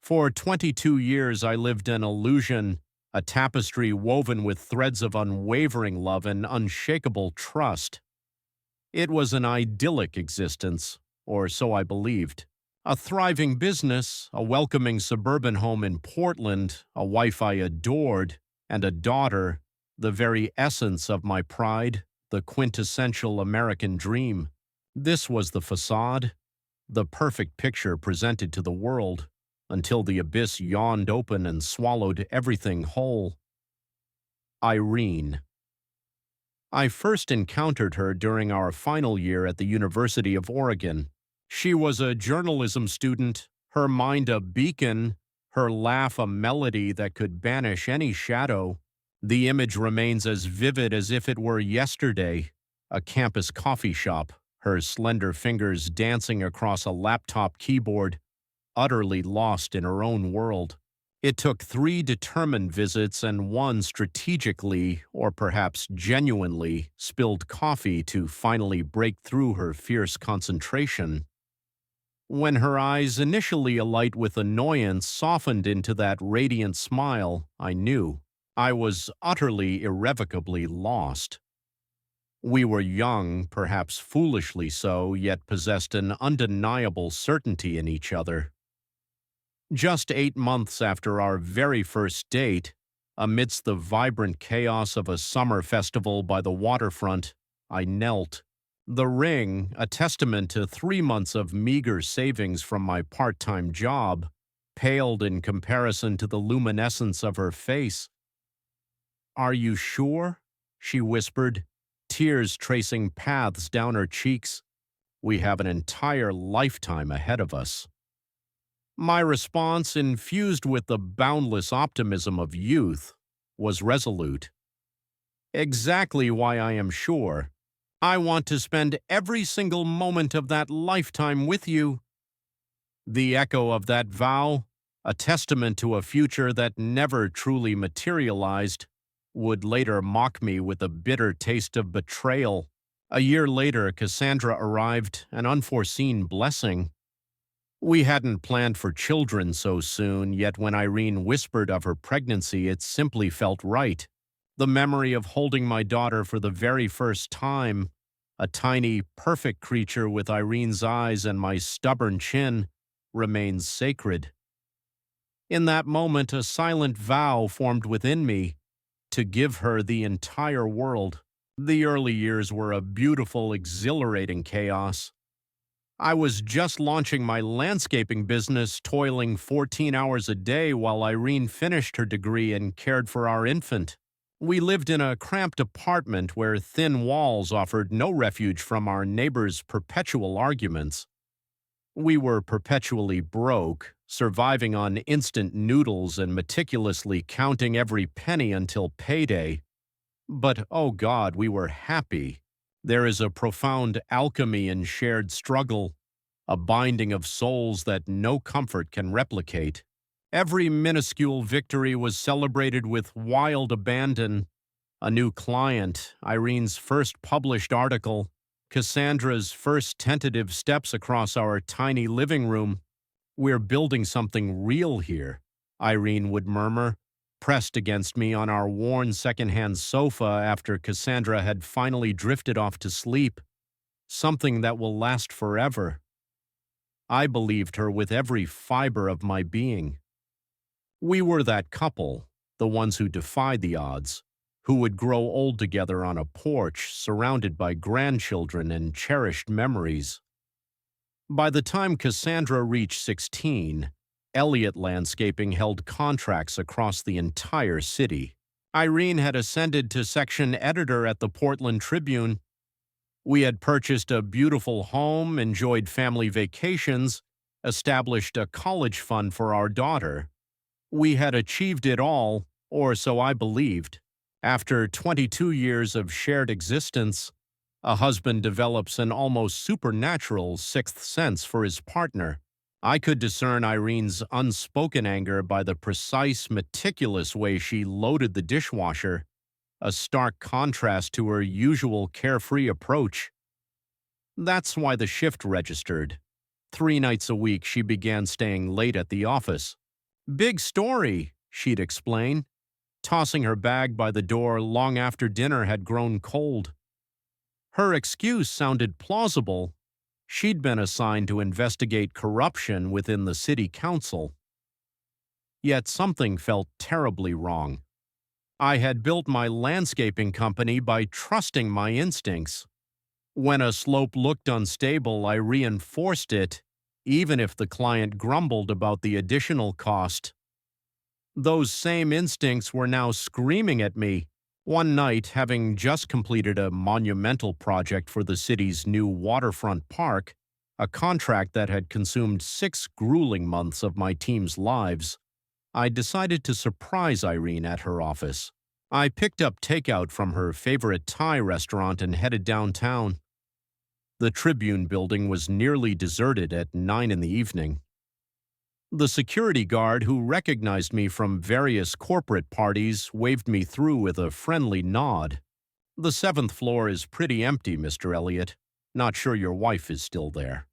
For 22 years, I lived an illusion, a tapestry woven with threads of unwavering love and unshakable trust. It was an idyllic existence, or so I believed. A thriving business, a welcoming suburban home in Portland, a wife I adored, and a daughter, the very essence of my pride, the quintessential American dream. This was the facade, the perfect picture presented to the world, until the abyss yawned open and swallowed everything whole. Irene. I first encountered her during our final year at the University of Oregon. She was a journalism student, her mind a beacon, her laugh a melody that could banish any shadow. The image remains as vivid as if it were yesterday, a campus coffee shop, her slender fingers dancing across a laptop keyboard, utterly lost in her own world. It took 3 determined visits and 1 strategically, or perhaps genuinely, spilled coffee to finally break through her fierce concentration. When her eyes, initially alight with annoyance, softened into that radiant smile, I knew I was utterly, irrevocably lost. We were young, perhaps foolishly so, yet possessed an undeniable certainty in each other. Just 8 months after our very first date, amidst the vibrant chaos of a summer festival by the waterfront, I knelt. The ring, a testament to 3 months of meager savings from my part-time job, paled in comparison to the luminescence of her face. "Are you sure?" she whispered, tears tracing paths down her cheeks. "We have an entire lifetime ahead of us." My response, infused with the boundless optimism of youth, was resolute. "Exactly why I am sure. I want to spend every single moment of that lifetime with you." The echo of that vow, a testament to a future that never truly materialized, would later mock me with a bitter taste of betrayal. A year later, Cassandra arrived, an unforeseen blessing. We hadn't planned for children so soon, yet when Irene whispered of her pregnancy, it simply felt right. The memory of holding my daughter for the very first time, a tiny, perfect creature with Irene's eyes and my stubborn chin, remains sacred. In that moment, a silent vow formed within me to give her the entire world. The early years were a beautiful, exhilarating chaos. I was just launching my landscaping business, toiling 14 hours a day while Irene finished her degree and cared for our infant. We lived in a cramped apartment where thin walls offered no refuge from our neighbors' perpetual arguments. We were perpetually broke, surviving on instant noodles and meticulously counting every penny until payday. But, oh God, we were happy. There is a profound alchemy in shared struggle, a binding of souls that no comfort can replicate. Every minuscule victory was celebrated with wild abandon. A new client, Irene's first published article, Cassandra's first tentative steps across our tiny living room. "We're building something real here," Irene would murmur, pressed against me on our worn secondhand sofa after Cassandra had finally drifted off to sleep. "Something that will last forever." I believed her with every fiber of my being. We were that couple, the ones who defied the odds, who would grow old together on a porch, surrounded by grandchildren and cherished memories. By the time Cassandra reached 16, Elliott Landscaping held contracts across the entire city. Irene had ascended to section editor at the Portland Tribune. We had purchased a beautiful home, enjoyed family vacations, established a college fund for our daughter. We had achieved it all, or so I believed. After 22 years of shared existence, a husband develops an almost supernatural sixth sense for his partner. I could discern Irene's unspoken anger by the precise, meticulous way she loaded the dishwasher, a stark contrast to her usual carefree approach. That's why the shift registered. 3 nights a week she began staying late at the office, Big story, she'd explain, tossing her bag by the door long after dinner had grown cold. Her excuse sounded plausible. She'd been assigned to investigate corruption within the city council. Yet something felt terribly wrong. I had built my landscaping company by trusting my instincts. When a slope looked unstable, I reinforced it, even if the client grumbled about the additional cost. Those same instincts were now screaming at me. One night, having just completed a monumental project for the city's new waterfront park, a contract that had consumed 6 grueling months of my team's lives, I decided to surprise Irene at her office. I picked up takeout from her favorite Thai restaurant and headed downtown. The Tribune building was nearly deserted at 9 in the evening. The security guard, who recognized me from various corporate parties, waved me through with a friendly nod. "The 7th floor is pretty empty, Mr. Elliott. Not sure your wife is still there."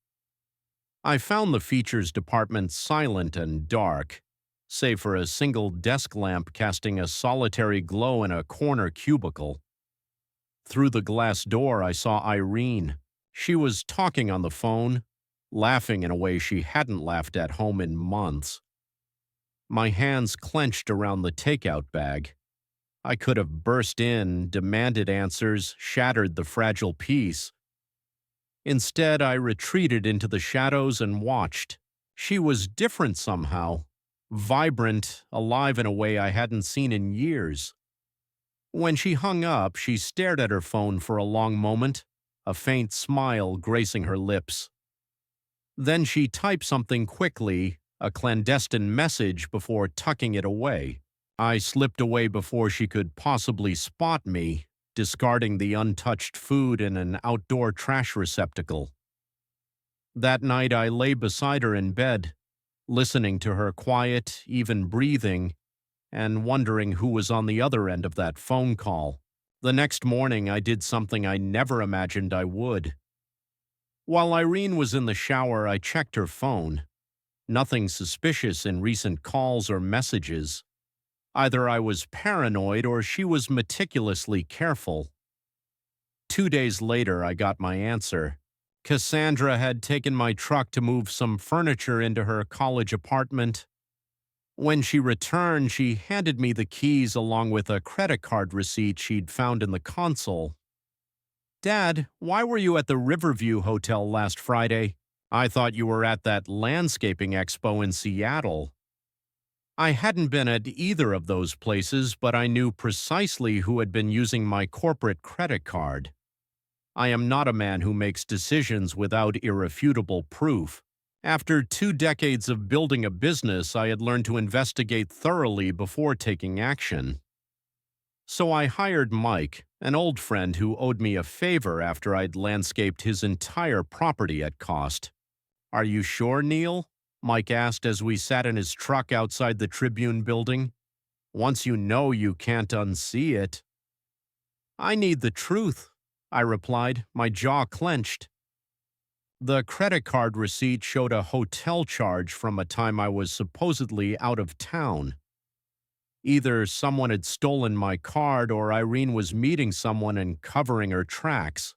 I found the features department silent and dark, save for a single desk lamp casting a solitary glow in a corner cubicle. Through the glass door, I saw Irene. She was talking on the phone, laughing in a way she hadn't laughed at home in months. My hands clenched around the takeout bag. I could have burst in, demanded answers, shattered the fragile peace. Instead, I retreated into the shadows and watched. She was different somehow, vibrant, alive in a way I hadn't seen in years. When she hung up, she stared at her phone for a long moment, a faint smile gracing her lips. Then she typed something quickly, a clandestine message, before tucking it away. I slipped away before she could possibly spot me, discarding the untouched food in an outdoor trash receptacle. That night I lay beside her in bed, listening to her quiet, even breathing, and wondering who was on the other end of that phone call. The next morning I did something I never imagined I would. While Irene was in the shower, I checked her phone. Nothing suspicious in recent calls or messages. Either I was paranoid or she was meticulously careful. 2 days later, I got my answer. Cassandra had taken my truck to move some furniture into her college apartment. When she returned, she handed me the keys along with a credit card receipt she'd found in the console. "Dad, why were you at the Riverview Hotel last Friday? I thought you were at that landscaping expo in Seattle." I hadn't been at either of those places, but I knew precisely who had been using my corporate credit card. I am not a man who makes decisions without irrefutable proof. After 2 decades of building a business, I had learned to investigate thoroughly before taking action. So I hired Mike, an old friend who owed me a favor after I'd landscaped his entire property at cost. "Are you sure, Neil?" Mike asked as we sat in his truck outside the Tribune building. "Once you know, you can't unsee it." "I need the truth," I replied, my jaw clenched. The credit card receipt showed a hotel charge from a time I was supposedly out of town. Either someone had stolen my card or Irene was meeting someone and covering her tracks.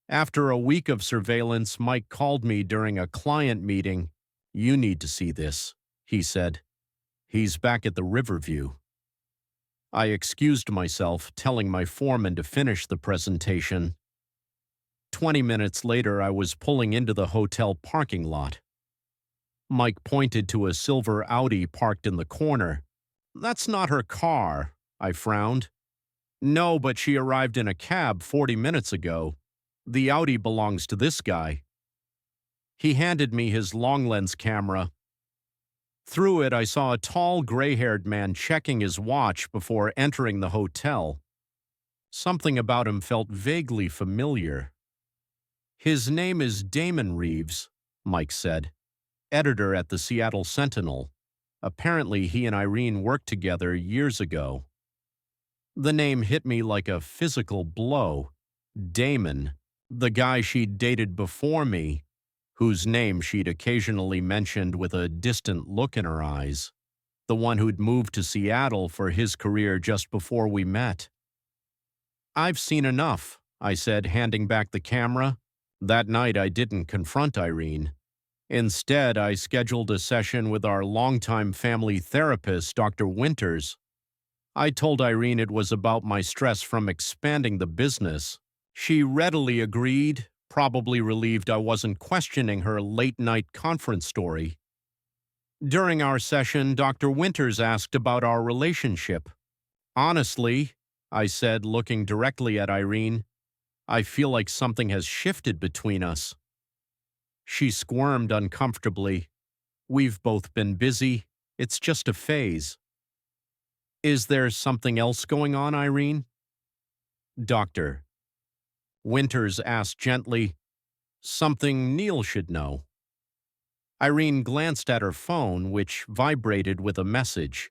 After a week of surveillance, Mike called me during a client meeting. "You need to see this," he said. "He's back at the Riverview." I excused myself, telling my foreman to finish the presentation. 20 minutes later, I was pulling into the hotel parking lot. Mike pointed to a silver Audi parked in the corner. "That's not her car," I frowned. "No, but she arrived in a cab 40 minutes ago. The Audi belongs to this guy." He handed me his long-lens camera. Through it, I saw a tall, gray-haired man checking his watch before entering the hotel. Something about him felt vaguely familiar. "His name is Damon Reeves," Mike said, "editor at the Seattle Sentinel. Apparently, he and Irene worked together years ago." The name hit me like a physical blow. Damon, the guy she'd dated before me, whose name she'd occasionally mentioned with a distant look in her eyes. the one who'd moved to Seattle for his career just before we met. "I've seen enough," I said, handing back the camera. That night I didn't confront Irene. Instead, I scheduled a session with our longtime family therapist, Dr. Winters. I told Irene it was about my stress from expanding the business. She readily agreed, probably relieved I wasn't questioning her late-night conference story. During our session, Dr. Winters asked about our relationship. "Honestly," I said, looking directly at Irene, "I feel like something has shifted between us." She squirmed uncomfortably. "We've both been busy. It's just a phase." "Is there something else going on, Irene?" "Doctor," Winters asked gently, "something Neil should know." Irene glanced at her phone, which vibrated with a message.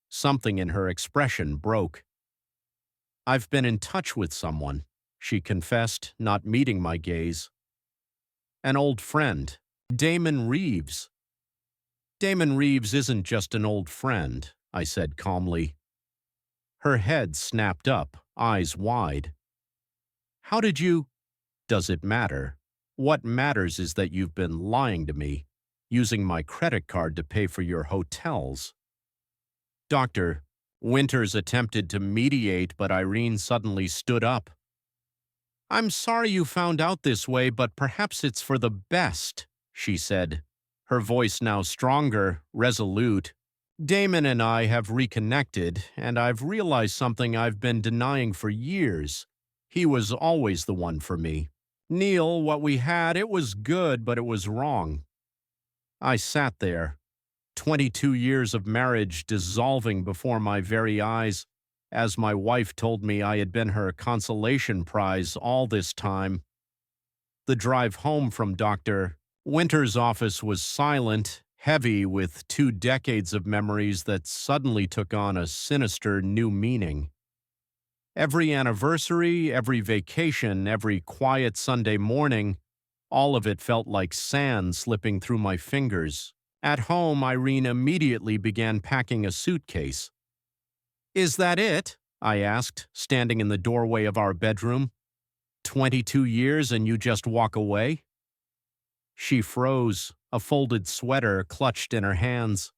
Something in her expression broke. "I've been in touch with someone," she confessed, not meeting my gaze. "An old friend, Damon Reeves." "Damon Reeves isn't just an old friend," I said calmly. Her head snapped up, eyes wide. "How did you—" "Does it matter? What matters is that you've been lying to me, using my credit card to pay for your hotels." "Doctor," Winters attempted to mediate, but Irene suddenly stood up. "I'm sorry you found out this way, but perhaps it's for the best," she said, her voice now stronger, resolute. "Damon and I have reconnected, and I've realized something I've been denying for years. He was always the one for me. Neil, what we had, it was good, but it was wrong." I sat there, 22 years of marriage dissolving before my very eyes, as my wife told me I had been her consolation prize all this time. The drive home from Dr. Winter's office was silent, heavy with 2 decades of memories that suddenly took on a sinister new meaning. Every anniversary, every vacation, every quiet Sunday morning, all of it felt like sand slipping through my fingers. At home, Irene immediately began packing a suitcase. "Is that it?" I asked, standing in the doorway of our bedroom. 22 years and you just walk away?" She froze, a folded sweater clutched in her hands.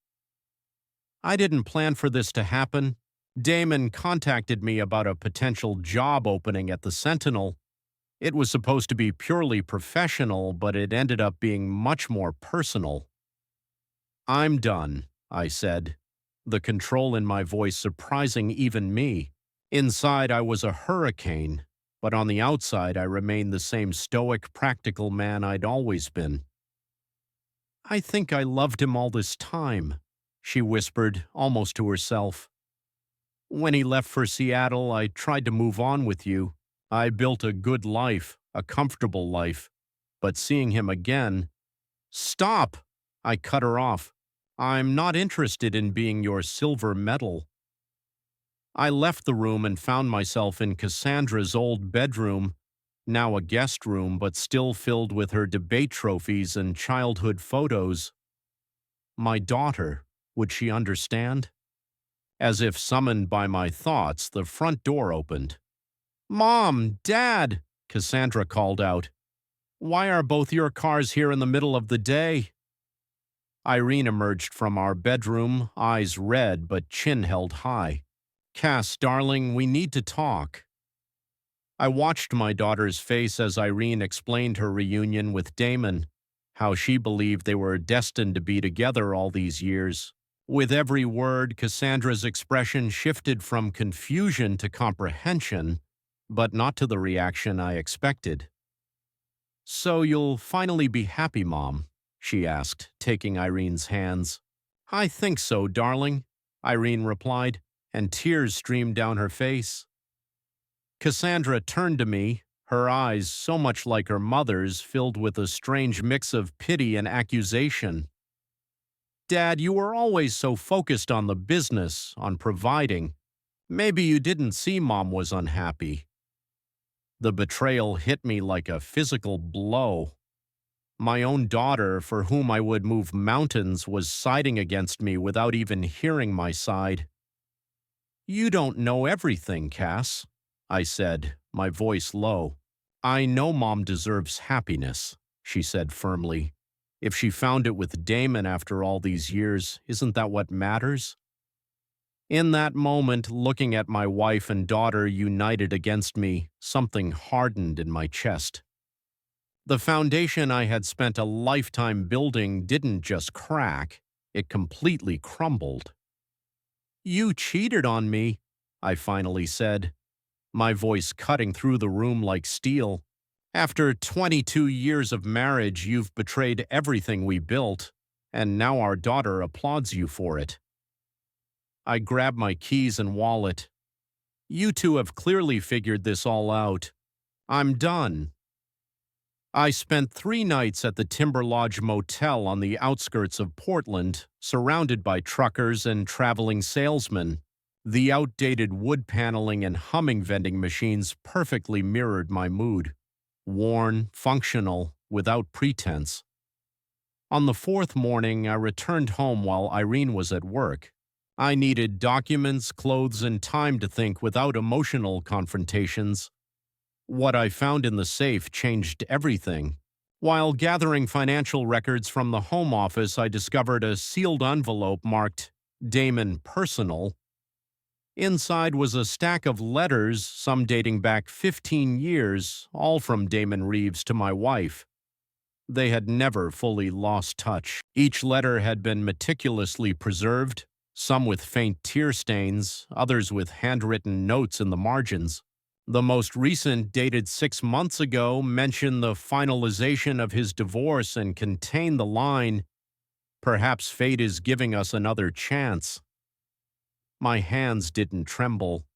"I didn't plan for this to happen. Damon contacted me about a potential job opening at the Sentinel. It was supposed to be purely professional, but it ended up being much more personal." "I'm done," I said, the control in my voice surprising even me. Inside, I was a hurricane, but on the outside, I remained the same stoic, practical man I'd always been. "I think I loved him all this time," she whispered, almost to herself. "When he left for Seattle, I tried to move on with you. I built a good life, a comfortable life. But seeing him again—" "Stop!" I cut her off. "I'm not interested in being your silver medal." I left the room and found myself in Cassandra's old bedroom, now a guest room but still filled with her debate trophies and childhood photos. My daughter, would she understand? As if summoned by my thoughts, the front door opened. "Mom! Dad!" Cassandra called out. "Why are both your cars here in the middle of the day?" Irene emerged from our bedroom, eyes red but chin held high. "Cass, darling, we need to talk." I watched my daughter's face as Irene explained her reunion with Damon, how she believed they were destined to be together all these years. With every word, Cassandra's expression shifted from confusion to comprehension, but not to the reaction I expected. "So you'll finally be happy, Mom?" she asked, taking Irene's hands. "I think so, darling," Irene replied, and tears streamed down her face. Cassandra turned to me, her eyes, so much like her mother's, filled with a strange mix of pity and accusation. "Dad, you were always so focused on the business, on providing. Maybe you didn't see Mom was unhappy." The betrayal hit me like a physical blow. My own daughter, for whom I would move mountains, was siding against me without even hearing my side. "You don't know everything, Cass," I said, my voice low. "I know Mom deserves happiness," she said firmly. "If she found it with Damon after all these years, isn't that what matters?" In that moment, looking at my wife and daughter united against me, something hardened in my chest. The foundation I had spent a lifetime building didn't just crack, it completely crumbled. "You cheated on me," I finally said, my voice cutting through the room like steel. "After 22 years of marriage, you've betrayed everything we built, and now our daughter applauds you for it." I grabbed my keys and wallet. "You two have clearly figured this all out. I'm done." I spent 3 nights at the Timber Lodge Motel on the outskirts of Portland, surrounded by truckers and traveling salesmen. The outdated wood paneling and humming vending machines perfectly mirrored my mood. Worn, functional, without pretense. On the fourth morning, I returned home while Irene was at work. I needed documents, clothes, and time to think without emotional confrontations. What I found in the safe changed everything. While gathering financial records from the home office, I discovered a sealed envelope marked Damon Personal. Inside was a stack of letters, some dating back 15 years, all from Damon Reeves to my wife. They had never fully lost touch. Each letter had been meticulously preserved, some with faint tear stains, others with handwritten notes in the margins. The most recent, dated 6 months ago, mentioned the finalization of his divorce and contained the line, "Perhaps fate is giving us another chance." My hands didn't tremble.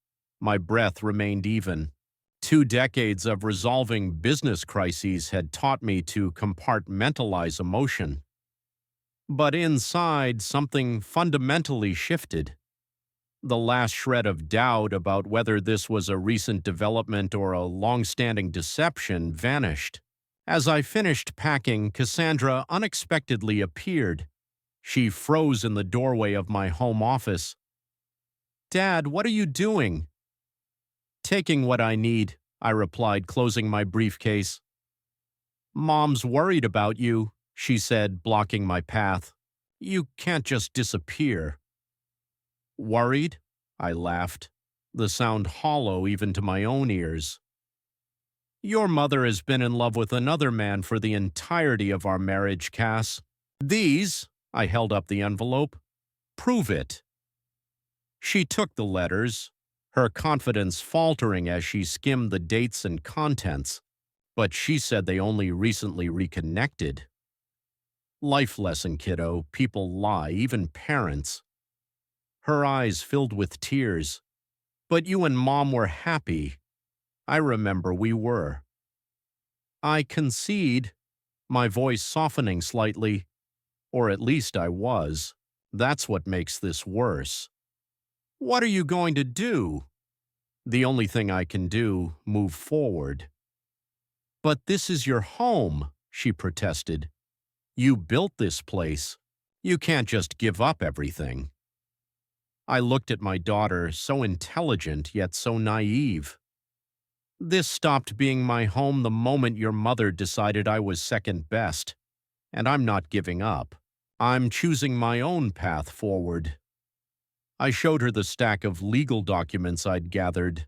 My breath remained even. 2 decades of resolving business crises had taught me to compartmentalize emotion. But inside, something fundamentally shifted. The last shred of doubt about whether this was a recent development or a long-standing deception vanished. As I finished packing, Cassandra unexpectedly appeared. She froze in the doorway of my home office. "Dad, what are you doing?" "Taking what I need," I replied, closing my briefcase. "Mom's worried about you," she said, blocking my path. "You can't just disappear." "Worried?" I laughed, the sound hollow even to my own ears. "Your mother has been in love with another man for the entirety of our marriage, Cass. These," I held up the envelope, "prove it." She took the letters, her confidence faltering as she skimmed the dates and contents, but she said they only recently reconnected. "Life lesson, kiddo. People lie, even parents." Her eyes filled with tears. "But you and Mom were happy." "I remember we were." "I concede," my voice softening slightly, "or at least I was. That's what makes this worse." "What are you going to do?" "The only thing I can do, move forward." "But this is your home," she protested. "You built this place. You can't just give up everything." I looked at my daughter, so intelligent yet so naive. "This stopped being my home the moment your mother decided I was second best, and I'm not giving up. I'm choosing my own path forward." I showed her the stack of legal documents I'd gathered.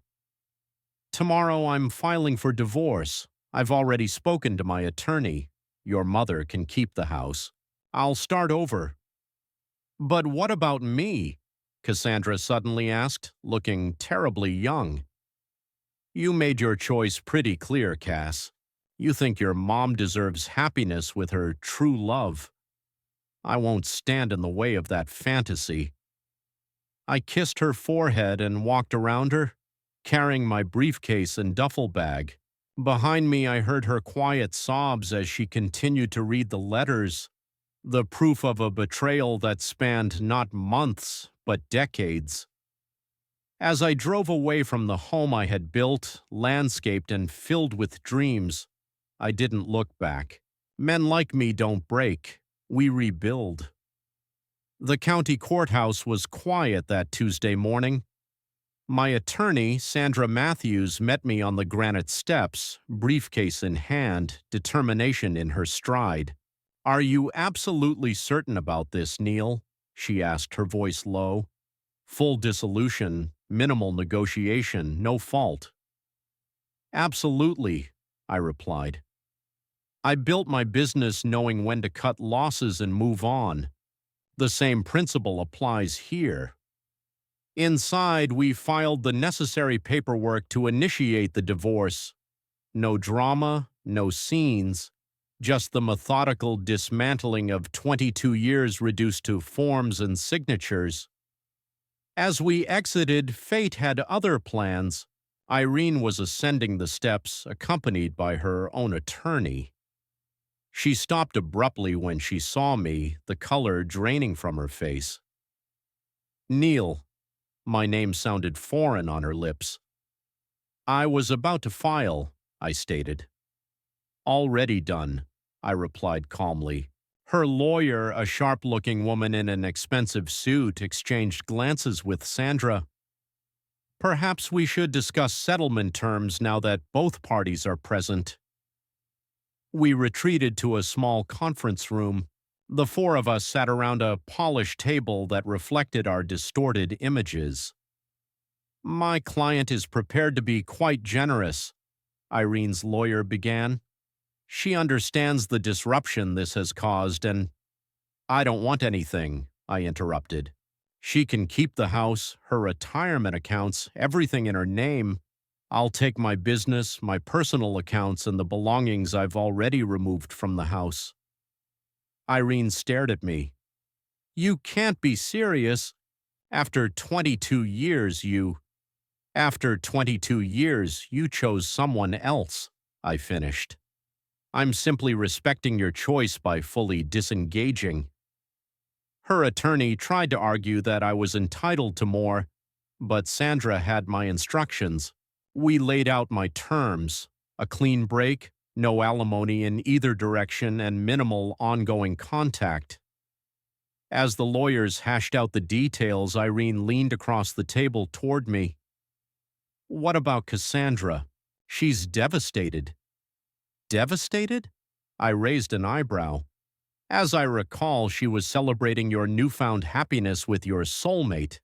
"Tomorrow I'm filing for divorce. I've already spoken to my attorney. Your mother can keep the house. I'll start over." "But what about me?" Cassandra suddenly asked, looking terribly young. "You made your choice pretty clear, Cass. You think your mom deserves happiness with her true love. I won't stand in the way of that fantasy." I kissed her forehead and walked around her, carrying my briefcase and duffel bag. Behind me, I heard her quiet sobs as she continued to read the letters, the proof of a betrayal that spanned not months, but decades. As I drove away from the home I had built, landscaped, and filled with dreams, I didn't look back. Men like me don't break. We rebuild. The county courthouse was quiet that Tuesday morning. My attorney, Sandra Matthews, met me on the granite steps, briefcase in hand, determination in her stride. "Are you absolutely certain about this, Neil?" she asked, her voice low. "Full dissolution, minimal negotiation, no fault." "Absolutely," I replied. "I built my business knowing when to cut losses and move on. The same principle applies here." Inside, we filed the necessary paperwork to initiate the divorce. No drama, no scenes, just the methodical dismantling of 22 years reduced to forms and signatures. As we exited, fate had other plans. Irene was ascending the steps, accompanied by her own attorney. She stopped abruptly when she saw me, the color draining from her face. "Neil." My name sounded foreign on her lips. "I was about to file," I stated. "Already done," I replied calmly. Her lawyer, a sharp-looking woman in an expensive suit, exchanged glances with Sandra. "Perhaps we should discuss settlement terms now that both parties are present." We retreated to a small conference room. The four of us sat around a polished table that reflected our distorted images. "My client is prepared to be quite generous," Irene's lawyer began. "She understands the disruption this has caused and—" "I don't want anything," I interrupted. "She can keep the house, her retirement accounts, everything in her name. I'll take my business, my personal accounts, and the belongings I've already removed from the house." Irene stared at me. "You can't be serious. After 22 years, After 22 years, you chose someone else," I finished. "I'm simply respecting your choice by fully disengaging." Her attorney tried to argue that I was entitled to more, but Sandra had my instructions. We laid out my terms: a clean break, no alimony in either direction, and minimal ongoing contact. As the lawyers hashed out the details, Irene leaned across the table toward me. "What about Cassandra? She's devastated." "Devastated?" I raised an eyebrow. "As I recall, she was celebrating your newfound happiness with your soulmate."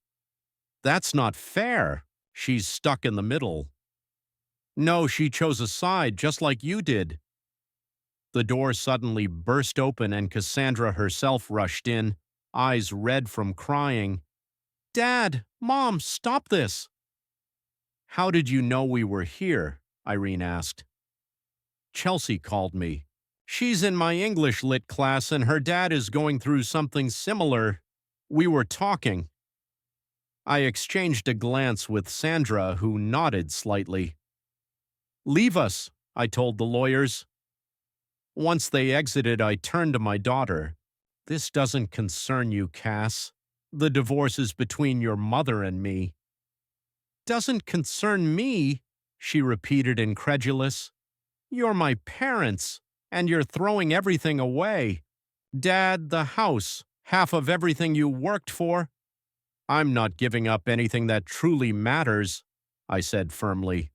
"That's not fair. She's stuck in the middle." "No, she chose a side, just like you did." The door suddenly burst open and Cassandra herself rushed in, eyes red from crying. "Dad! Mom, stop this!" "How did you know we were here?" Irene asked. "Chelsea called me. She's in my English lit class and her dad is going through something similar. We were talking." I exchanged a glance with Sandra, who nodded slightly. "Leave us," I told the lawyers. Once they exited, I turned to my daughter. "This doesn't concern you, Cass. The divorce is between your mother and me." "Doesn't concern me?" she repeated, incredulous. "You're my parents, and you're throwing everything away. Dad, the house, half of everything you worked for." "I'm not giving up anything that truly matters," I said firmly.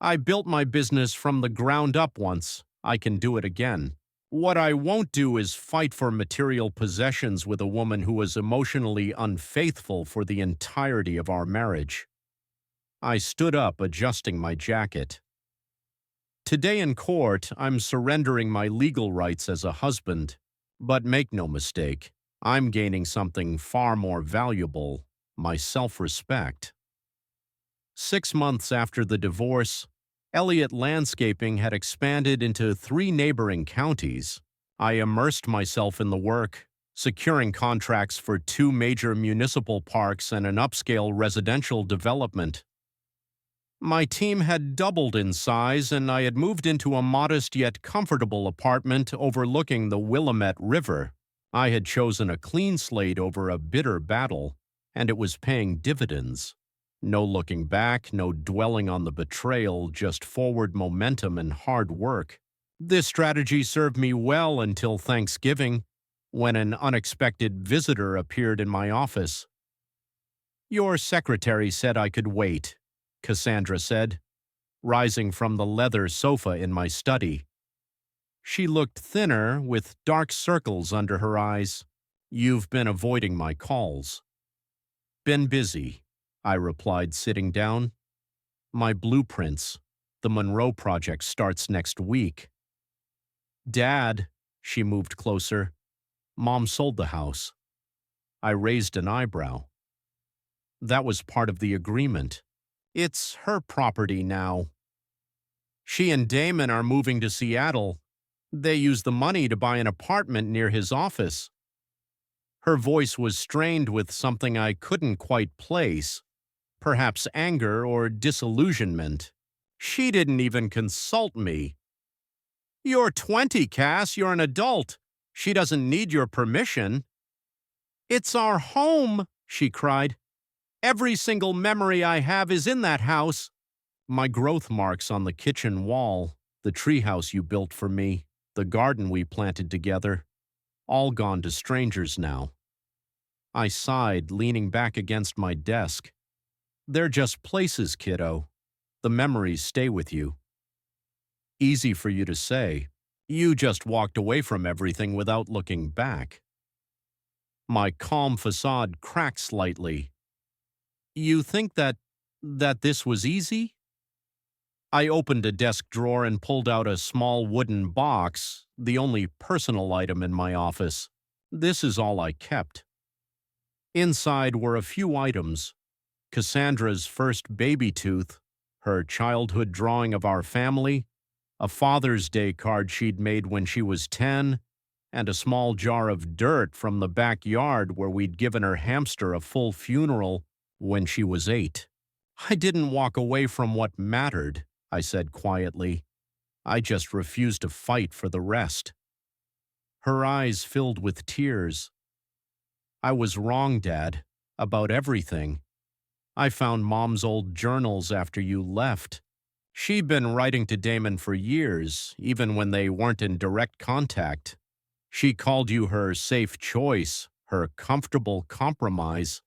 "I built my business from the ground up once. I can do it again. What I won't do is fight for material possessions with a woman who was emotionally unfaithful for the entirety of our marriage." I stood up, adjusting my jacket. "Today in court, I'm surrendering my legal rights as a husband. But make no mistake, I'm gaining something far more valuable: my self-respect." 6 months after the divorce, Elliott Landscaping had expanded into 3 neighboring counties. I immersed myself in the work, securing contracts for 2 major municipal parks and an upscale residential development. My team had doubled in size, and I had moved into a modest yet comfortable apartment overlooking the Willamette River. I had chosen a clean slate over a bitter battle, and it was paying dividends. No looking back, no dwelling on the betrayal, just forward momentum and hard work. This strategy served me well until Thanksgiving, when an unexpected visitor appeared in my office. Your secretary said I could wait, Cassandra said, rising from the leather sofa in my study. She looked thinner, with dark circles under her eyes. You've been avoiding my calls. Been busy, I replied, sitting down. My blueprints. The Monroe Project starts next week. Dad, she moved closer. Mom sold the house. I raised an eyebrow. That was part of the agreement. It's her property now. She and Damon are moving to Seattle. They used the money to buy an apartment near his office. Her voice was strained with something I couldn't quite place, perhaps anger or disillusionment. She didn't even consult me. You're 20, Cass. You're an adult. She doesn't need your permission. It's our home, she cried. Every single memory I have is in that house. My growth marks on the kitchen wall, the treehouse you built for me, the garden we planted together, all gone to strangers now. I sighed, leaning back against my desk. They're just places, kiddo. The memories stay with you. Easy for you to say. You just walked away from everything without looking back. My calm facade cracked slightly. You think that this was easy? I opened a desk drawer and pulled out a small wooden box, the only personal item in my office. This is all I kept. Inside were a few items. Cassandra's first baby tooth, her childhood drawing of our family, a Father's Day card she'd made when she was 10, and a small jar of dirt from the backyard where we'd given her hamster a full funeral when she was 8. I didn't walk away from what mattered, I said quietly. I just refused to fight for the rest. Her eyes filled with tears. I was wrong, Dad, about everything. I found Mom's old journals after you left. She'd been writing to Damon for years, even when they weren't in direct contact. She called you her safe choice, her comfortable compromise.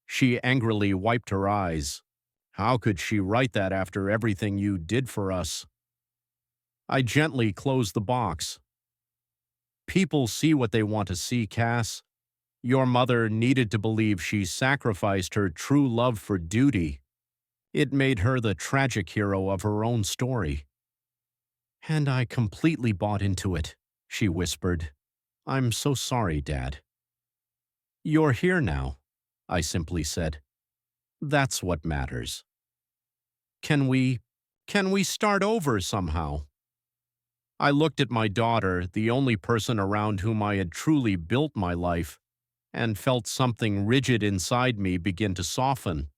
She angrily wiped her eyes. How could she write that after everything you did for us? I gently closed the box. People see what they want to see, Cass. Your mother needed to believe she sacrificed her true love for duty. It made her the tragic hero of her own story. And I completely bought into it, she whispered. I'm so sorry, Dad. You're here now, I simply said. That's what matters. Can we start over somehow? I looked at my daughter, the only person around whom I had truly built my life, and felt something rigid inside me begin to soften.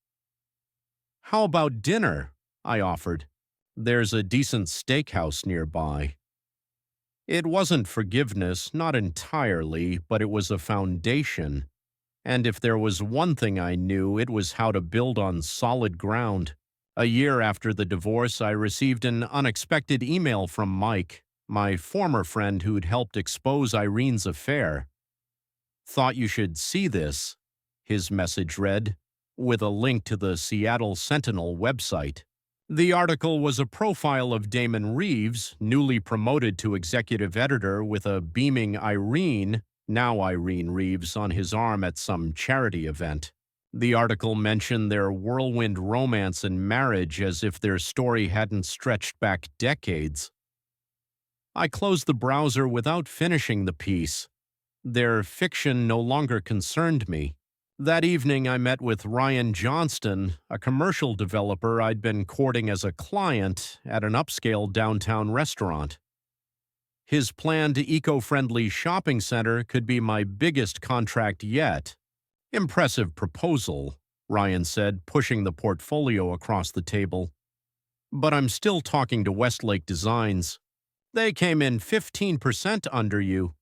How about dinner? I offered. There's a decent steakhouse nearby. It wasn't forgiveness, not entirely, but it was a foundation. And if there was one thing I knew, it was how to build on solid ground. A year after the divorce, I received an unexpected email from Mike, my former friend who'd helped expose Irene's affair. Thought you should see this, his message read, with a link to the Seattle Sentinel website. The article was a profile of Damon Reeves, newly promoted to executive editor, with a beaming Irene, now Irene Reeves, on his arm at some charity event. The article mentioned their whirlwind romance and marriage as if their story hadn't stretched back decades. I closed the browser without finishing the piece. Their fiction no longer concerned me. That evening I met with Ryan Johnston, a commercial developer I'd been courting as a client at an upscale downtown restaurant. His planned eco-friendly shopping center could be my biggest contract yet. Impressive proposal, Ryan said, pushing the portfolio across the table. But I'm still talking to Westlake Designs. They came in 15% under you.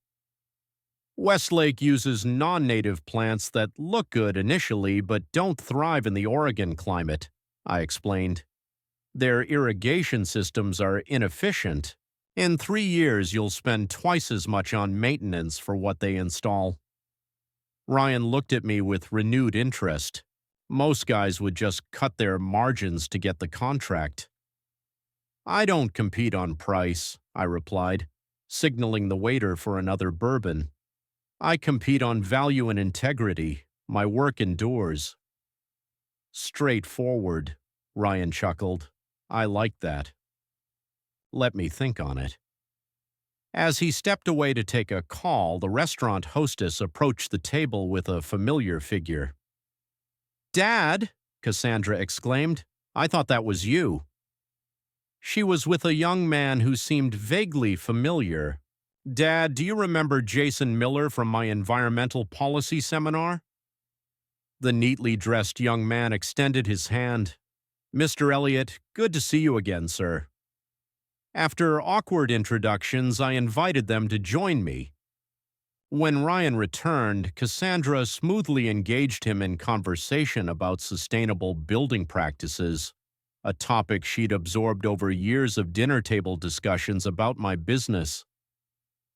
Westlake uses non-native plants that look good initially but don't thrive in the Oregon climate, I explained. Their irrigation systems are inefficient, In 3 years, you'll spend twice as much on maintenance for what they install. Ryan looked at me with renewed interest. Most guys would just cut their margins to get the contract. I don't compete on price, I replied, signaling the waiter for another bourbon. I compete on value and integrity. My work endures. Straightforward, Ryan chuckled. I like that. Let me think on it. As he stepped away to take a call, the restaurant hostess approached the table with a familiar figure. Dad, Cassandra exclaimed, I thought that was you. She was with a young man who seemed vaguely familiar. Dad, do you remember Jason Miller from my environmental policy seminar? The neatly dressed young man extended his hand. Mr. Elliott, good to see you again, sir. After awkward introductions, I invited them to join me. When Ryan returned, Cassandra smoothly engaged him in conversation about sustainable building practices, a topic she'd absorbed over years of dinner table discussions about my business.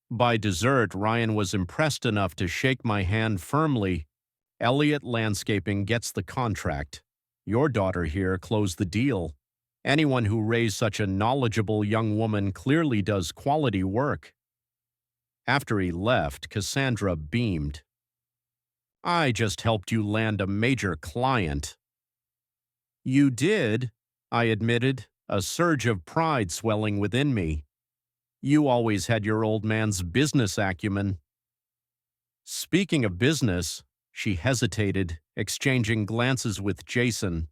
By dessert, Ryan was impressed enough to shake my hand firmly. Elliott Landscaping gets the contract. Your daughter here closed the deal. Anyone who raised such a knowledgeable young woman clearly does quality work. After he left, Cassandra beamed. I just helped you land a major client. You did, I admitted, a surge of pride swelling within me. You always had your old man's business acumen. Speaking of business, she hesitated, exchanging glances with Jason.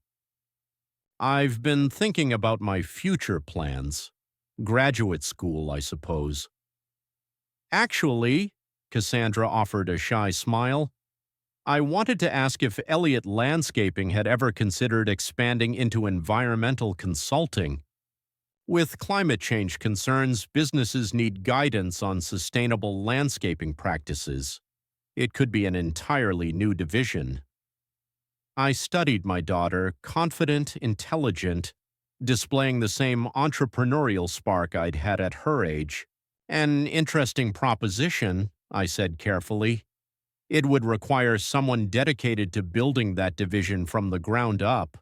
I've been thinking about my future plans. Graduate school, I suppose. Actually, Cassandra offered a shy smile, I wanted to ask if Elliott Landscaping had ever considered expanding into environmental consulting. With climate change concerns, businesses need guidance on sustainable landscaping practices. It could be an entirely new division. I studied my daughter, confident, intelligent, displaying the same entrepreneurial spark I'd had at her age. An interesting proposition, I said carefully. It would require someone dedicated to building that division from the ground up.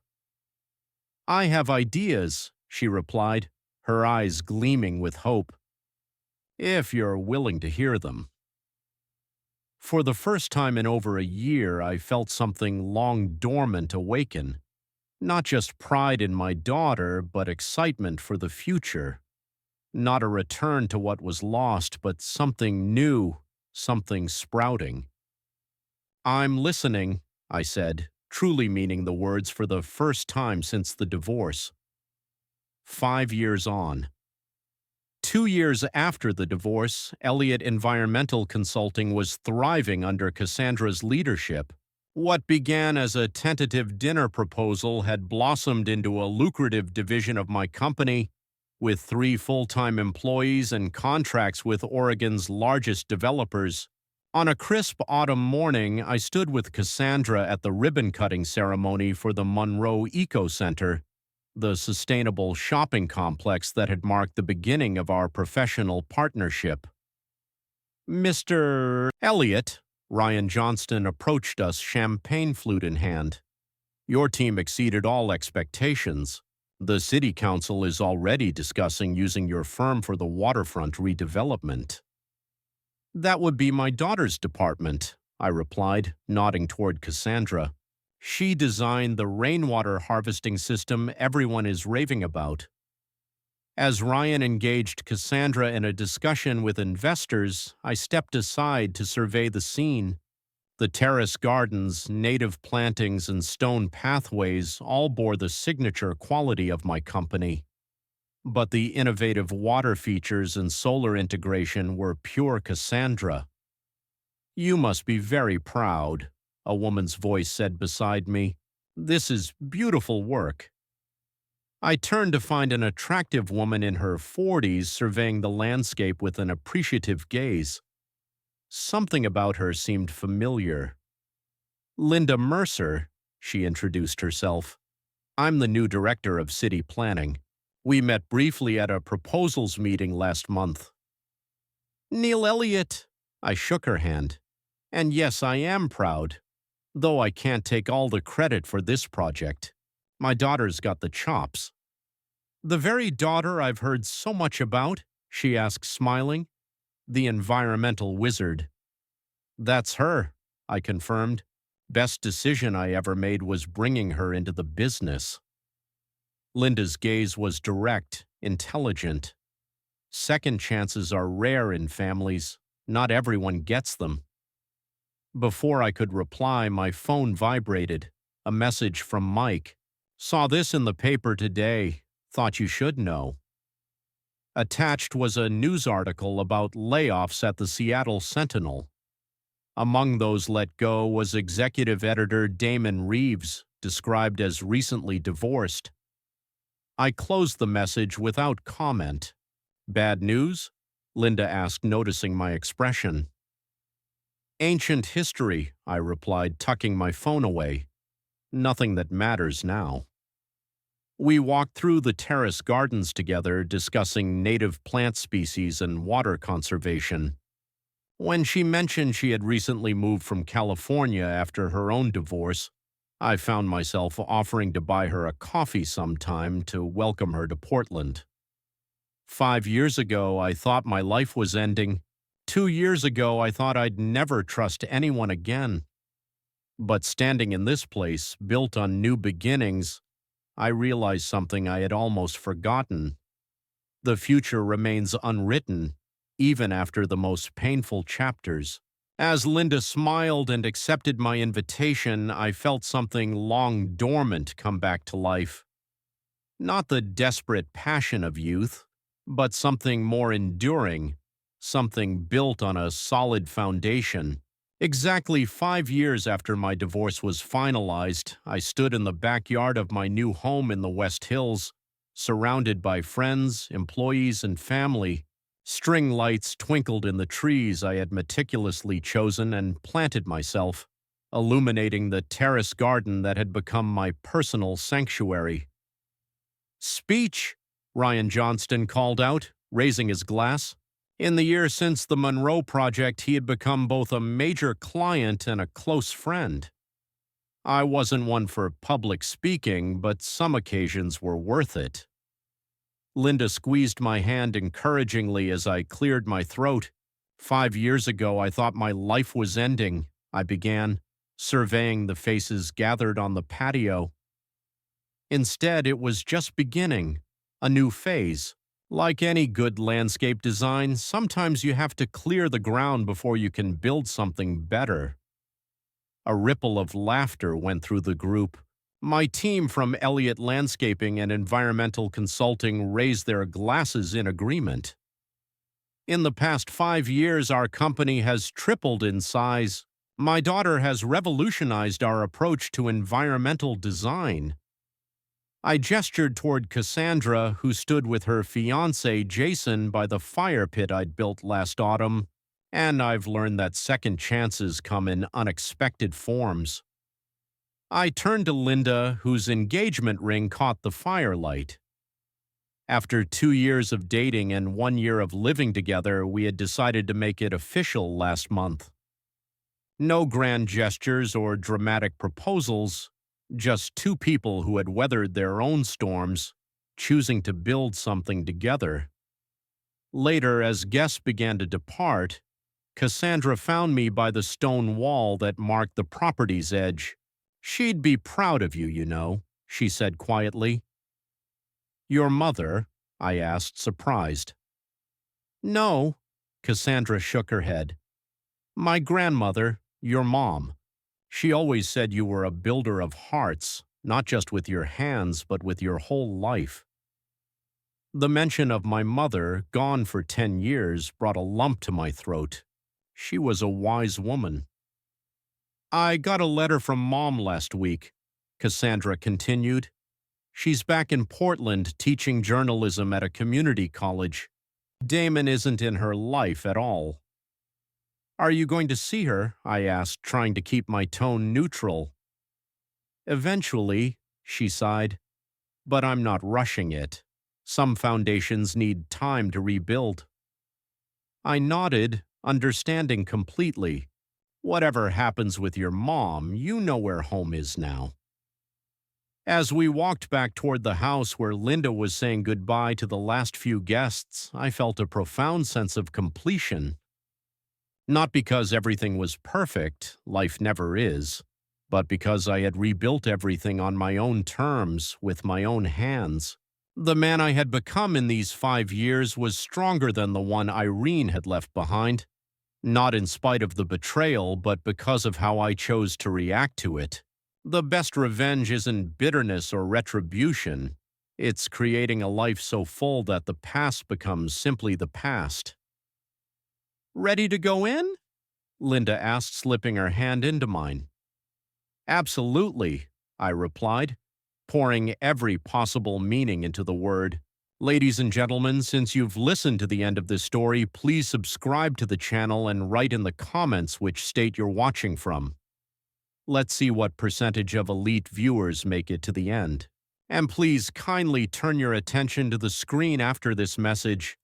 I have ideas, she replied, her eyes gleaming with hope. If you're willing to hear them. For the first time in over a year, I felt something long dormant awaken. Not just pride in my daughter, but excitement for the future. Not a return to what was lost, but something new, something sprouting. I'm listening, I said, truly meaning the words for the first time since the divorce. 5 years on. 2 years after the divorce, Elliott Environmental Consulting was thriving under Cassandra's leadership. What began as a tentative dinner proposal had blossomed into a lucrative division of my company, with 3 full-time employees and contracts with Oregon's largest developers. On a crisp autumn morning, I stood with Cassandra at the ribbon-cutting ceremony for the Monroe Eco Center, the sustainable shopping complex that had marked the beginning of our professional partnership. Mr. Elliott, Ryan Johnston approached us, champagne flute in hand. Your team exceeded all expectations. The City Council is already discussing using your firm for the waterfront redevelopment. That would be my daughter's department, I replied, nodding toward Cassandra. She designed the rainwater harvesting system everyone is raving about. As Ryan engaged Cassandra in a discussion with investors, I stepped aside to survey the scene. The terrace gardens, native plantings, and stone pathways all bore the signature quality of my company. But the innovative water features and solar integration were pure Cassandra. You must be very proud, a woman's voice said beside me. This is beautiful work. I turned to find an attractive woman in her 40s surveying the landscape with an appreciative gaze. Something about her seemed familiar. Linda Mercer, she introduced herself. I'm the new director of city planning. We met briefly at a proposals meeting last month. Neil Elliott. I shook her hand. And yes, I am proud, though I can't take all the credit for this project. My daughter's got the chops. The very daughter I've heard so much about? She asked, smiling. The environmental wizard. That's her, I confirmed. Best decision I ever made was bringing her into the business. Linda's gaze was direct, intelligent. Second chances are rare in families. Not everyone gets them. Before I could reply, my phone vibrated. A message from Mike. Saw this in the paper today. Thought you should know. Attached was a news article about layoffs at the Seattle Sentinel. Among those let go was executive editor Damon Reeves, described as recently divorced. I closed the message without comment. Bad news? Linda asked, noticing my expression. Ancient history, I replied, tucking my phone away. Nothing that matters now. We walked through the terrace gardens together, discussing native plant species and water conservation. When she mentioned she had recently moved from California after her own divorce, I found myself offering to buy her a coffee sometime to welcome her to Portland. 5 years ago, I thought my life was ending. 2 years ago, I thought I'd never trust anyone again. But standing in this place, built on new beginnings, I realized something I had almost forgotten. The future remains unwritten, even after the most painful chapters. As Linda smiled and accepted my invitation, I felt something long dormant come back to life. Not the desperate passion of youth, but something more enduring, something built on a solid foundation. Exactly 5 years after my divorce was finalized, I stood in the backyard of my new home in the West Hills, surrounded by friends, employees, and family. String lights twinkled in the trees I had meticulously chosen and planted myself, illuminating the terrace garden that had become my personal sanctuary. Speech, Ryan Johnston called out, raising his glass. In the year since the Monroe Project, he had become both a major client and a close friend. I wasn't one for public speaking, but some occasions were worth it. Linda squeezed my hand encouragingly as I cleared my throat. 5 years ago, I thought my life was ending, I began, surveying the faces gathered on the patio. Instead, it was just beginning, a new phase. Like any good landscape design, sometimes you have to clear the ground before you can build something better. A ripple of laughter went through the group. My team from Elliott Landscaping and Environmental Consulting raised their glasses in agreement. In the past 5 years, our company has tripled in size. My daughter has revolutionized our approach to environmental design. I gestured toward Cassandra, who stood with her fiancé Jason by the fire pit I'd built last autumn, and I've learned that second chances come in unexpected forms. I turned to Linda, whose engagement ring caught the firelight. After 2 years of dating and 1 year of living together, we had decided to make it official last month. No grand gestures or dramatic proposals, just two people who had weathered their own storms, choosing to build something together. Later, as guests began to depart, Cassandra found me by the stone wall that marked the property's edge. She'd be proud of you, you know, she said quietly. Your mother? I asked, surprised. No, Cassandra shook her head. My grandmother, your mom. She always said you were a builder of hearts, not just with your hands, but with your whole life. The mention of my mother, gone for 10 years, brought a lump to my throat. She was a wise woman. I got a letter from Mom last week, Cassandra continued. She's back in Portland teaching journalism at a community college. Damon isn't in her life at all. Are you going to see her? I asked, trying to keep my tone neutral. Eventually, she sighed, but I'm not rushing it. Some foundations need time to rebuild. I nodded, understanding completely. Whatever happens with your mom, you know where home is now. As we walked back toward the house where Linda was saying goodbye to the last few guests, I felt a profound sense of completion. Not because everything was perfect, life never is, but because I had rebuilt everything on my own terms, with my own hands. The man I had become in these 5 years was stronger than the one Irene had left behind, not in spite of the betrayal, but because of how I chose to react to it. The best revenge isn't bitterness or retribution. It's creating a life so full that the past becomes simply the past. Ready to go in? Linda asked, slipping her hand into mine. Absolutely, I replied, pouring every possible meaning into the word. Ladies and gentlemen, since you've listened to the end of this story, please subscribe to the channel and write in the comments which state you're watching from. Let's see what percentage of elite viewers make it to the end. And please kindly turn your attention to the screen after this message.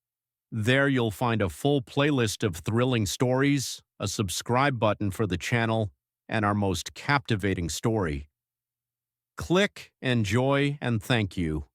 There you'll find a full playlist of thrilling stories, a subscribe button for the channel, and our most captivating story. Click, enjoy, and thank you.